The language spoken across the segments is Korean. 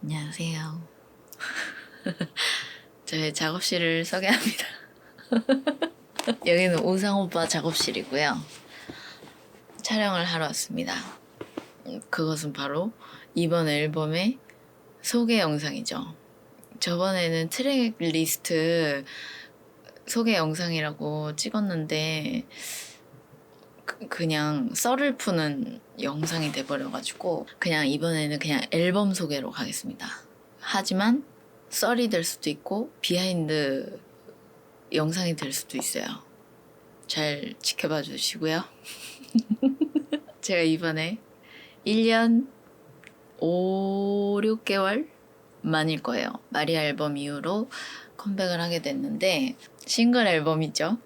안녕하세요. 저의 작업실을 소개합니다. 여기는 우상 오빠 작업실이고요. 촬영을 하러 왔습니다. 그것은 바로 이번 앨범의 소개 영상이죠. 저번에는 트랙 리스트 소개 영상이라고 찍었는데 그냥 썰을 푸는 영상이 돼버려가지고 그냥 이번에는 그냥 앨범 소개로 가겠습니다. 하지만 썰이 될 수도 있고 비하인드 영상이 될 수도 있어요. 잘 지켜봐 주시고요. 제가 이번에 1년 5, 6개월 만일 거예요. 마리아 앨범 이후로 컴백을 하게 됐는데 싱글 앨범이죠.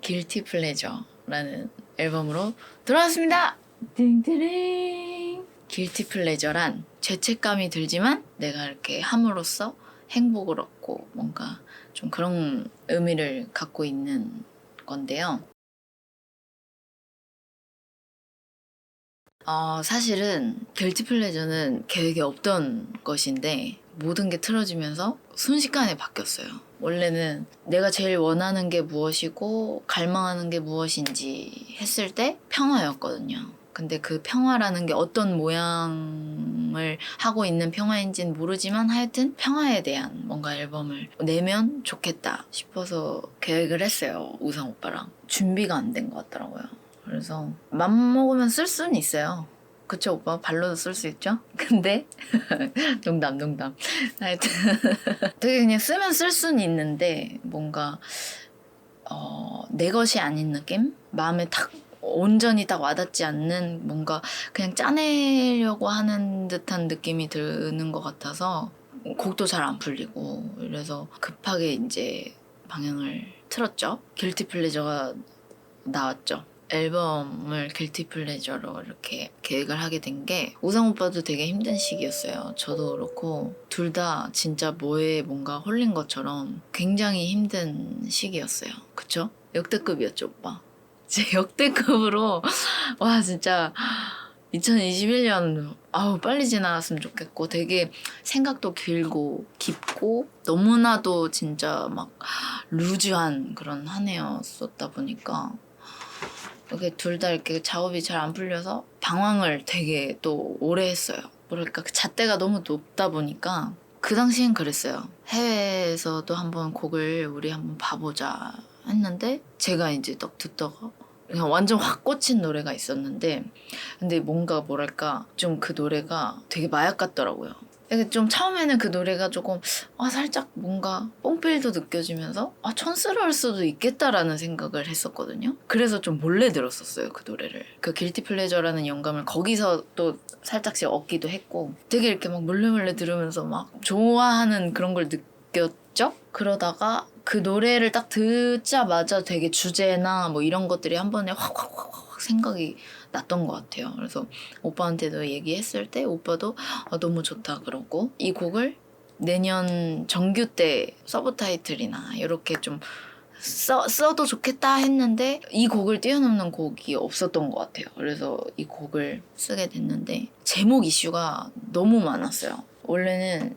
Guilty Pleasure라는 앨범으로 돌아왔습니다. 띵띵. Guilty Pleasure란 죄책감이 들지만 내가 이렇게 함으로써 행복을 얻고 뭔가 좀 그런 의미를 갖고 있는 건데요. 사실은 Guilty Pleasure는 계획에 없던 것인데 모든 게 틀어지면서 순식간에 바뀌었어요. 원래는 내가 제일 원하는 게 무엇이고 갈망하는 게 무엇인지 했을 때 평화였거든요. 근데 그 평화라는 게 어떤 모양을 하고 있는 평화인지는 모르지만 하여튼 평화에 대한 뭔가 앨범을 내면 좋겠다 싶어서 계획을 했어요. 우상 오빠랑. 준비가 안 된 것 같더라고요. 그래서 맘먹으면 쓸 수는 있어요. 그쵸 오빠? 발로도 쓸 수 있죠? 근데 농담 하여튼 되게 그냥 쓰면 쓸 수는 있는데 뭔가 내 것이 아닌 느낌? 마음에 딱 온전히 딱 와닿지 않는 뭔가 그냥 짜내려고 하는 듯한 느낌이 드는 것 같아서 곡도 잘 안 풀리고 이래서 급하게 이제 방향을 틀었죠. 길티 플레저가 나왔죠. 앨범을 길티 플레저로 이렇게 계획을 하게 된 게 우상 오빠도 되게 힘든 시기였어요. 저도 그렇고 둘 다 진짜 뭐에 뭔가 홀린 것처럼 굉장히 힘든 시기였어요. 그쵸? 역대급이었죠 오빠. 진짜 역대급으로 와 진짜 2021년 빨리 지나갔으면 좋겠고 되게 생각도 길고 깊고 너무나도 진짜 막 루즈한 그런 한 해였었다 보니까 이게 둘 다 이렇게 작업이 잘 안 풀려서 방황을 되게 또 오래 했어요. 뭐랄까 그 잣대가 너무 높다 보니까 그 당시엔 그랬어요. 해외에서도 한번 곡을 우리 한번 봐보자 했는데 제가 이제 딱 듣다가 그냥 완전 확 꽂힌 노래가 있었는데 근데 뭔가 뭐랄까 좀 그 노래가 되게 마약 같더라고요. 좀 처음에는 그 노래가 조금 살짝 뭔가 뽕필도 느껴지면서 촌스러울 수도 있겠다라는 생각을 했었거든요. 그래서 좀 몰래 들었었어요 그 노래를. 그 길티 플레저라는 영감을 거기서 또 살짝씩 얻기도 했고 되게 이렇게 막 몰래 들으면서 막 좋아하는 그런 걸 느꼈죠. 그러다가 그 노래를 딱 듣자마자 되게 주제나 뭐 이런 것들이 한 번에 확 생각이 났던 것 같아요. 그래서 오빠한테도 얘기했을 때 오빠도 너무 좋다 그러고 이 곡을 내년 정규 때 서브 타이틀이나 이렇게 좀 써도 좋겠다 했는데 이 곡을 뛰어넘는 곡이 없었던 것 같아요. 그래서 이 곡을 쓰게 됐는데 제목 이슈가 너무 많았어요. 원래는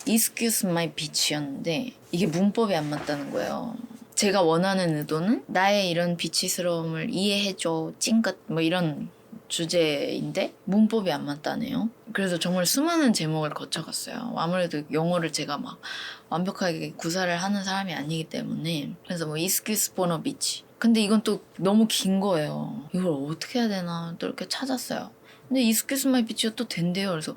Excuse my bitch였는데 이게 문법이 안 맞다는 거예요. 제가 원하는 의도는 나의 이런 비치스러움을 이해해줘 찡긋 뭐 이런 주제인데 문법이 안 맞다네요. 그래서 정말 수많은 제목을 거쳐갔어요. 아무래도 영어를 제가 막 완벽하게 구사를 하는 사람이 아니기 때문에 그래서 뭐 Excuse for a bitch 근데 이건 또 너무 긴 거예요. 이걸 어떻게 해야 되나 또 이렇게 찾았어요. 근데 Excuse my bitch가 또 된대요. 그래서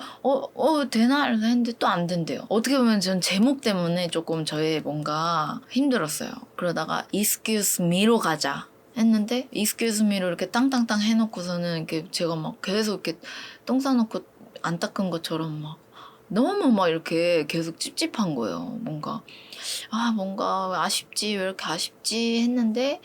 되나? 그래서 했는데 또 안 된대요. 어떻게 보면 전 제목 때문에 조금 저의 뭔가 힘들었어요. 그러다가 Excuse me로 가자 했는데 Excuse me로 이렇게 땅땅땅 해놓고서는 이렇게 제가 막 계속 이렇게 똥 싸놓고 안 닦은 것처럼 막 너무 막 이렇게 계속 찝찝한 거예요. 뭔가 아쉽지 왜 이렇게 아쉽지 했는데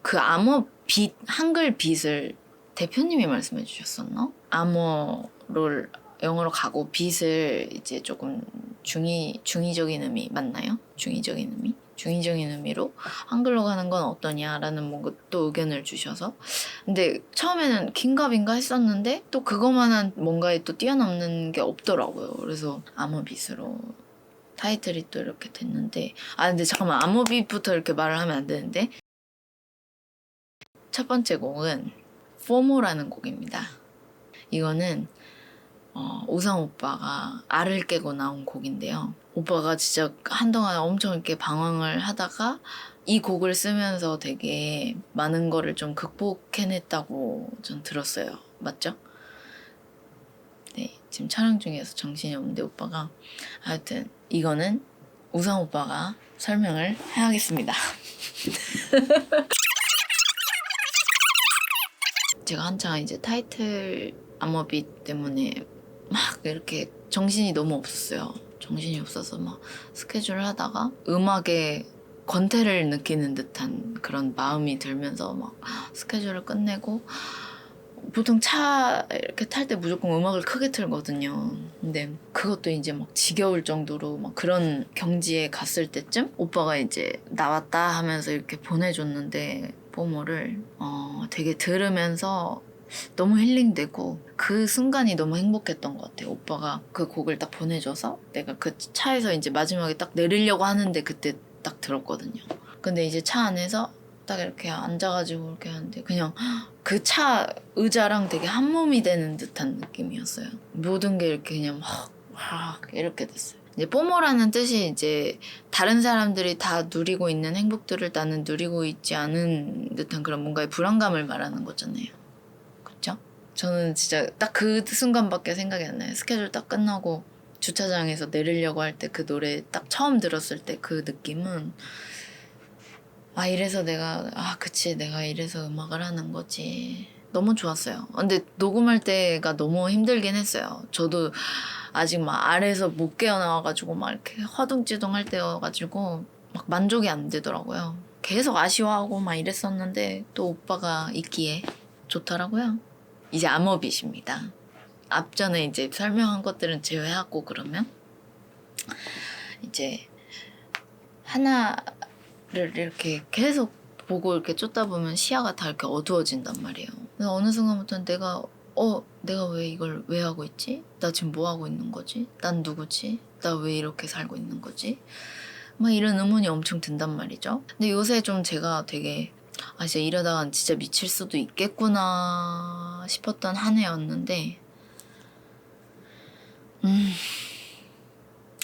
그 암호 빛 한글 빛을 대표님이 말씀해 주셨었나? 암호를 영어로 가고 빛을 이제 조금 중의적인 의미 맞나요? 중의적인 의미? 중의적인 의미로 한글로 가는 건 어떠냐라는 뭔가 또 의견을 주셔서 근데 처음에는 긴가민가 했었는데 또 그거만한 뭔가에 또 뛰어넘는 게 없더라고요. 그래서 암호빗으로 타이틀이 또 이렇게 됐는데 근데 잠깐만 암호빗부터 이렇게 말을 하면 안 되는데 첫 번째 곡은 포모라는 곡입니다. 이거는 우상 오빠가 알을 깨고 나온 곡인데요. 오빠가 진짜 한동안 엄청 이렇게 방황을 하다가 이 곡을 쓰면서 되게 많은 거를 좀 극복해냈다고 전 들었어요. 맞죠? 네, 지금 촬영 중이어서 정신이 없는데 오빠가 하여튼 이거는 우상 오빠가 설명을 해야겠습니다. 제가 한창 이제 타이틀 암호빗 때문에 막 이렇게 정신이 너무 없었어요. 정신이 없어서 막 스케줄을 하다가 음악에 권태를 느끼는 듯한 그런 마음이 들면서 막 스케줄을 끝내고 보통 차 이렇게 탈 때 무조건 음악을 크게 틀거든요. 근데 그것도 이제 막 지겨울 정도로 막 그런 경지에 갔을 때쯤 오빠가 이제 나왔다 하면서 이렇게 보내줬는데 뽀모를 되게 들으면서 너무 힐링되고 그 순간이 너무 행복했던 것 같아요. 오빠가 그 곡을 딱 보내줘서 내가 그 차에서 이제 마지막에 딱 내리려고 하는데 그때 딱 들었거든요. 근데 이제 차 안에서 딱 이렇게 앉아가지고 이렇게 하는데 그냥 그 차 의자랑 되게 한 몸이 되는 듯한 느낌이었어요. 모든 게 이렇게 그냥 확 이렇게 됐어요. 이제 뽀모라는 뜻이 이제 다른 사람들이 다 누리고 있는 행복들을 나는 누리고 있지 않은 듯한 그런 뭔가의 불안감을 말하는 거잖아요. 그렇죠? 저는 진짜 딱 그 순간밖에 생각이 안 나요. 스케줄 딱 끝나고 주차장에서 내리려고 할 때 그 노래 딱 처음 들었을 때 그 느낌은 이래서 그치 내가 이래서 음악을 하는 거지. 너무 좋았어요. 근데 녹음할 때가 너무 힘들긴 했어요. 저도 아직 막 아래에서 못 깨어나와가지고 막 이렇게 허둥지둥 할 때여가지고 막 만족이 안 되더라고요. 계속 아쉬워하고 막 이랬었는데 또 오빠가 있기에 좋더라고요. 이제 암호빗입니다. 앞전에 이제 설명한 것들은 제외하고 그러면 이제 하나를 이렇게 계속 보고 이렇게 쫓다 보면 시야가 다 이렇게 어두워진단 말이에요. 그래서 어느 순간부터는 내가 왜 이걸 왜 하고 있지? 나 지금 뭐 하고 있는 거지? 난 누구지? 나 왜 이렇게 살고 있는 거지? 막 이런 의문이 엄청 든단 말이죠. 근데 요새 좀 제가 되게 진짜 이러다간 진짜 미칠 수도 있겠구나 싶었던 한 해였는데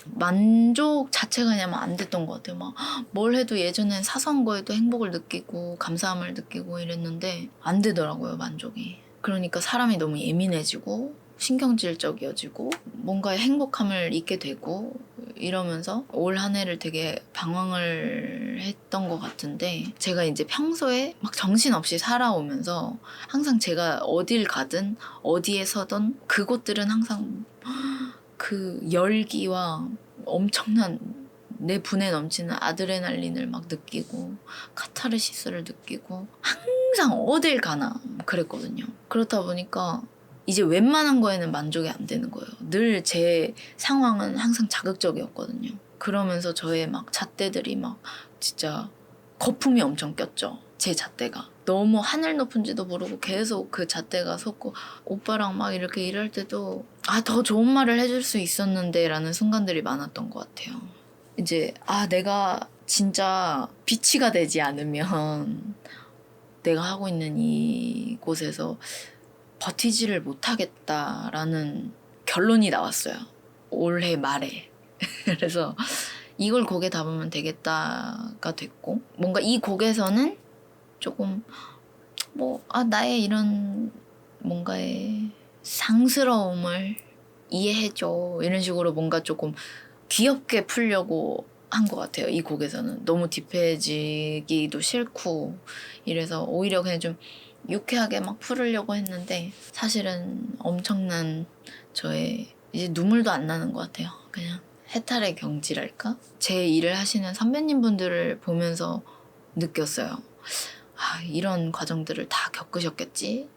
만족 자체가 그냥 안 됐던 것 같아요. 막 뭘 해도 예전엔 사소한 거에도 행복을 느끼고 감사함을 느끼고 이랬는데 안 되더라고요, 만족이. 그러니까 사람이 너무 예민해지고 신경질적이어지고 뭔가에 행복함을 잊게 되고 이러면서 올 한 해를 되게 방황을 했던 것 같은데 제가 이제 평소에 막 정신없이 살아오면서 항상 제가 어딜 가든 어디에 서든 그곳들은 항상 그 열기와 엄청난 내 분에 넘치는 아드레날린을 막 느끼고 카타르시스를 느끼고 항상 어딜 가나 그랬거든요. 그렇다 보니까 이제 웬만한 거에는 만족이 안 되는 거예요. 늘 제 상황은 항상 자극적이었거든요. 그러면서 저의 막 잣대들이 막 진짜 거품이 엄청 꼈죠. 제 잣대가. 너무 하늘 높은지도 모르고 계속 그 잣대가 솟고 오빠랑 막 이렇게 일할 때도 더 좋은 말을 해줄 수 있었는데 라는 순간들이 많았던 것 같아요. 이제 내가 진짜 비치가 되지 않으면 내가 하고 있는 이곳에서 버티지를 못하겠다라는 결론이 나왔어요. 올해 말에. 그래서 이걸 곡에 담으면 되겠다가 됐고 뭔가 이 곡에서는 조금 나의 이런 뭔가의 상스러움을 이해해줘 이런 식으로 뭔가 조금 귀엽게 풀려고 한 것 같아요. 이 곡에서는 너무 딥해지기도 싫고 이래서 오히려 그냥 좀 유쾌하게 막 풀으려고 했는데 사실은 엄청난 저의 이제 눈물도 안 나는 것 같아요. 그냥 해탈의 경지랄까? 제 일을 하시는 선배님 분들을 보면서 느꼈어요. 이런 과정들을 다 겪으셨겠지?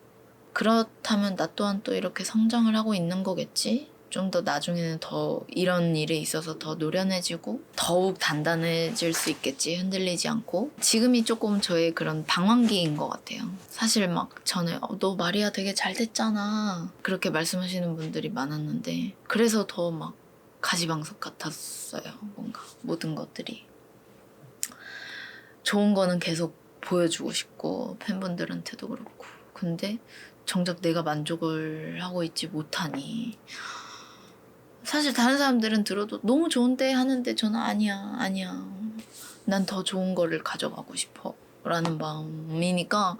그렇다면 나 또한 또 이렇게 성장을 하고 있는 거겠지? 좀 더 나중에는 더 이런 일에 있어서 더 노련해지고 더욱 단단해질 수 있겠지. 흔들리지 않고. 지금이 조금 저의 그런 방황기인 것 같아요. 사실 막 전에 너 마리아 되게 잘 됐잖아 그렇게 말씀하시는 분들이 많았는데 그래서 더 막 가시방석 같았어요. 뭔가 모든 것들이 좋은 거는 계속 보여주고 싶고 팬분들한테도 그렇고 근데 정작 내가 만족을 하고 있지 못하니 사실 다른 사람들은 들어도 너무 좋은데 하는데 저는 아니야 난 더 좋은 거를 가져가고 싶어 라는 마음이니까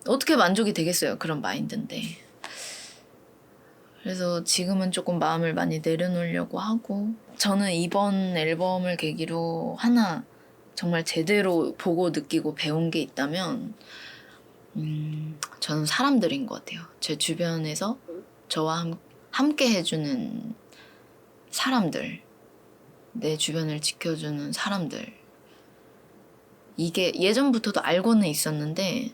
어떻게 만족이 되겠어요. 그런 마인드인데 그래서 지금은 조금 마음을 많이 내려놓으려고 하고 저는 이번 앨범을 계기로 하나 정말 제대로 보고 느끼고 배운 게 있다면 저는 사람들인 것 같아요. 제 주변에서 저와 함께 해주는 사람들, 내 주변을 지켜주는 사람들. 이게 예전부터도 알고는 있었는데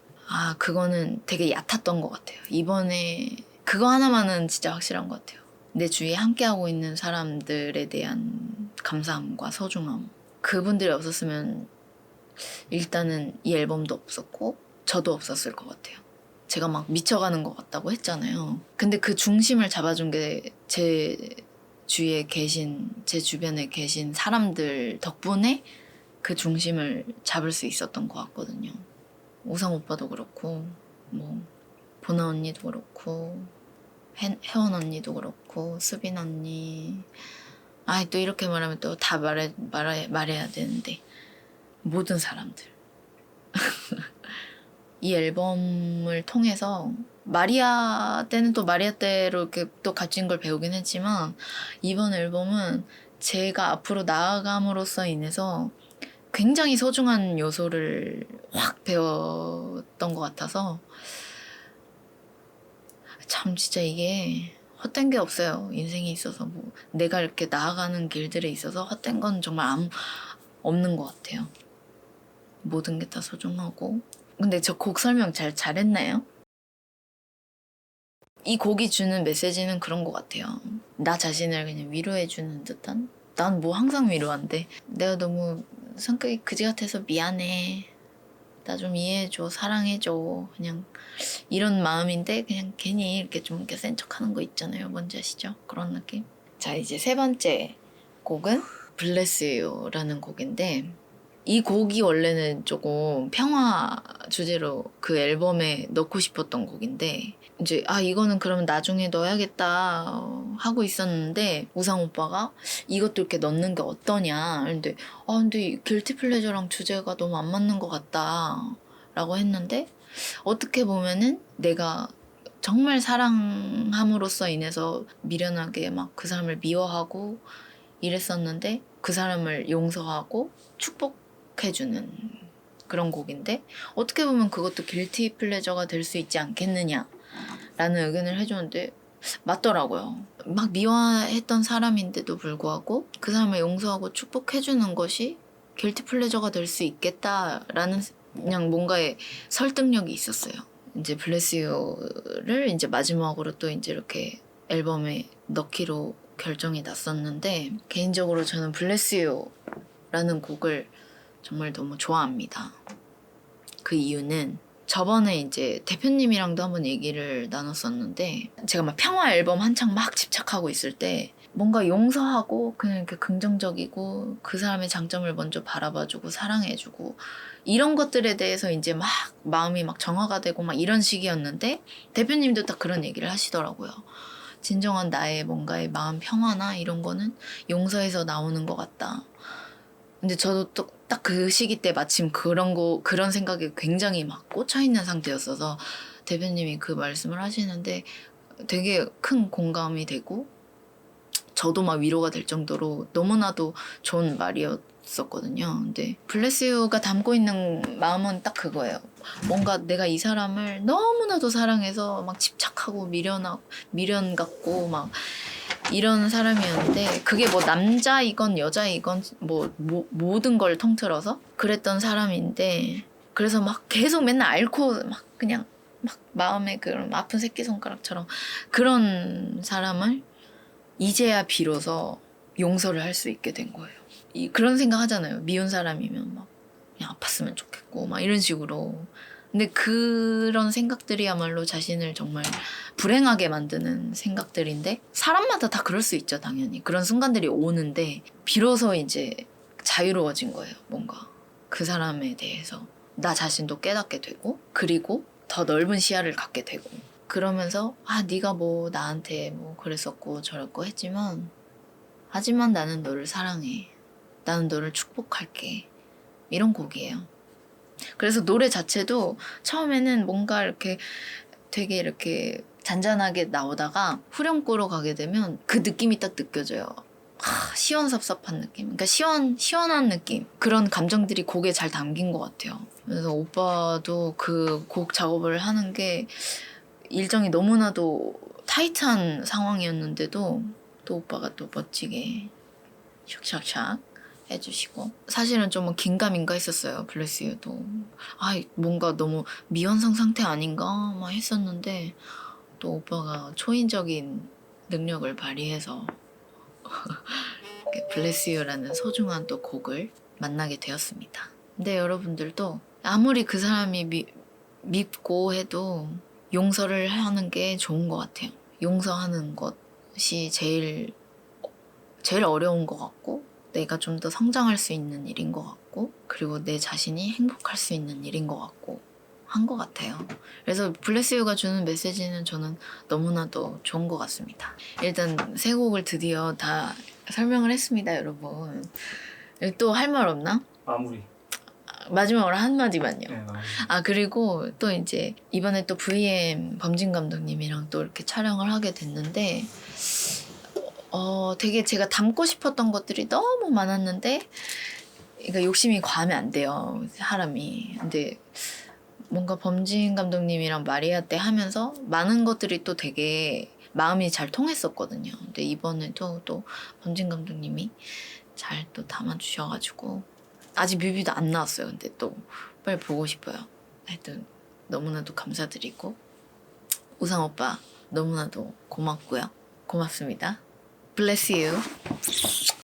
그거는 되게 얕았던 것 같아요. 이번에 그거 하나만은 진짜 확실한 것 같아요. 내 주위에 함께하고 있는 사람들에 대한 감사함과 소중함. 그분들이 없었으면 일단은 이 앨범도 없었고 저도 없었을 것 같아요. 제가 막 미쳐가는 것 같다고 했잖아요. 근데 그 중심을 잡아준 게 제 주위에 계신, 제 주변에 계신 사람들 덕분에 그 중심을 잡을 수 있었던 것 같거든요. 우상 오빠도 그렇고 뭐 보나 언니도 그렇고 혜원 언니도 그렇고 수빈 언니 또 이렇게 말하면 또 다 말해야 되는데 모든 사람들 이 앨범을 통해서 마리아 때는 또 마리아 때로 이렇게 또 값진 걸 배우긴 했지만 이번 앨범은 제가 앞으로 나아감으로써 인해서 굉장히 소중한 요소를 확 배웠던 것 같아서 참 진짜 이게 헛된 게 없어요. 인생에 있어서 뭐 내가 이렇게 나아가는 길들에 있어서 헛된 건 정말 없는 것 같아요. 모든 게 다 소중하고 근데 저 곡 설명 잘했나요? 이 곡이 주는 메시지는 그런 것 같아요. 나 자신을 그냥 위로해주는 듯한? 난 뭐 항상 위로한데 내가 너무 성격이 그지 같아서 미안해. 나 좀 이해해줘. 사랑해줘. 그냥 이런 마음인데 그냥 괜히 이렇게 좀 이렇게 센 척하는 거 있잖아요. 뭔지 아시죠? 그런 느낌? 자 이제 세 번째 곡은 Bless You라는 곡인데 이 곡이 원래는 조금 평화 주제로 그 앨범에 넣고 싶었던 곡인데 이제 이거는 그러면 나중에 넣어야겠다 하고 있었는데 우상 오빠가 이것도 이렇게 넣는 게 어떠냐 근데 근데 길티 플레저랑 주제가 너무 안 맞는 것 같다 라고 했는데 어떻게 보면은 내가 정말 사랑함으로써 인해서 미련하게 막 그 사람을 미워하고 이랬었는데 그 사람을 용서하고 축복해주는 그런 곡인데 어떻게 보면 그것도 길티 플레저가 될 수 있지 않겠느냐 라는 의견을 해주는데 맞더라고요. 막 미워했던 사람인데도 불구하고 그 사람을 용서하고 축복해주는 것이 길티 플레저가 될 수 있겠다라는 그냥 뭔가의 설득력이 있었어요. 이제 블레스 유를 이제 마지막으로 또 이제 이렇게 앨범에 넣기로 결정이 났었는데 개인적으로 저는 블레스 유라는 곡을 정말 너무 좋아합니다. 그 이유는 저번에 이제 대표님이랑도 한번 얘기를 나눴었는데 제가 막 평화 앨범 한창 막 집착하고 있을 때 뭔가 용서하고 그냥 이렇게 긍정적이고 그 사람의 장점을 먼저 바라봐주고 사랑해주고 이런 것들에 대해서 이제 막 마음이 막 정화가 되고 막 이런 식이었는데 대표님도 딱 그런 얘기를 하시더라고요. 진정한 나의 뭔가의 마음 평화나 이런 거는 용서에서 나오는 것 같다. 근데 저도 또 딱 그 시기 때 마침 그런 생각에 굉장히 막 꽂혀있는 상태였어서 대표님이 그 말씀을 하시는데 되게 큰 공감이 되고 저도 막 위로가 될 정도로 너무나도 좋은 말이었었거든요. 근데 블레스 유가 담고 있는 마음은 딱 그거예요. 뭔가 내가 이 사람을 너무나도 사랑해서 막 집착하고 미련 갖고 막 이런 사람이었는데 그게 뭐 남자이건 여자이건 모든 걸 통틀어서 그랬던 사람인데 그래서 막 계속 맨날 앓고 막 그냥 막 마음에 그런 아픈 새끼손가락처럼 그런 사람을 이제야 비로소 용서를 할 수 있게 된 거예요. 그런 생각 하잖아요. 미운 사람이면 막 그냥 아팠으면 좋겠고 막 이런 식으로. 근데 그런 생각들이야말로 자신을 정말 불행하게 만드는 생각들인데 사람마다 다 그럴 수 있죠. 당연히 그런 순간들이 오는데 비로소 이제 자유로워진 거예요. 뭔가 그 사람에 대해서 나 자신도 깨닫게 되고 그리고 더 넓은 시야를 갖게 되고 그러면서 네가 뭐 나한테 뭐 그랬었고 저랬고 했지만 하지만 나는 너를 사랑해. 나는 너를 축복할게. 이런 곡이에요. 그래서 노래 자체도 처음에는 뭔가 이렇게 되게 이렇게 잔잔하게 나오다가 후렴구로 가게 되면 그 느낌이 딱 느껴져요. 시원섭섭한 느낌. 그러니까 시원한 느낌. 그런 감정들이 곡에 잘 담긴 것 같아요. 그래서 오빠도 그 곡 작업을 하는 게 일정이 너무나도 타이트한 상황이었는데도 또 오빠가 또 멋지게 샥샥샥 해주시고 사실은 좀 긴가민가 했었어요. 블레스 유도 뭔가 너무 미완성 상태 아닌가 막 했었는데 또 오빠가 초인적인 능력을 발휘해서 블레스 유라는 소중한 또 곡을 만나게 되었습니다. 근데 여러분들도 아무리 그 사람이 밉고 해도 용서를 하는 게 좋은 것 같아요. 용서하는 것이 제일 어려운 것 같고 내가 좀 더 성장할 수 있는 일인 것 같고 그리고 내 자신이 행복할 수 있는 일인 것 같고 한 것 같아요. 그래서 블레스 유가 주는 메시지는 저는 너무나도 좋은 것 같습니다. 일단 세 곡을 드디어 다 설명을 했습니다. 여러분 또 할 말 없나? 마무리. 마지막으로 한마디만요. 네, 마무리. 그리고 또 이제 이번에 또 VM 범진 감독님이랑 또 이렇게 촬영을 하게 됐는데 되게 제가 담고 싶었던 것들이 너무 많았는데 그러니까 욕심이 과하면 안 돼요. 사람이. 근데 뭔가 범진 감독님이랑 마리아 때 하면서 많은 것들이 또 되게 마음이 잘 통했었거든요. 근데 이번에도 또 범진 감독님이 잘 또 담아주셔가지고 아직 뮤비도 안 나왔어요. 근데 또 빨리 보고 싶어요. 하여튼 너무나도 감사드리고 우상 오빠 너무나도 고맙고요. 고맙습니다. Bless you.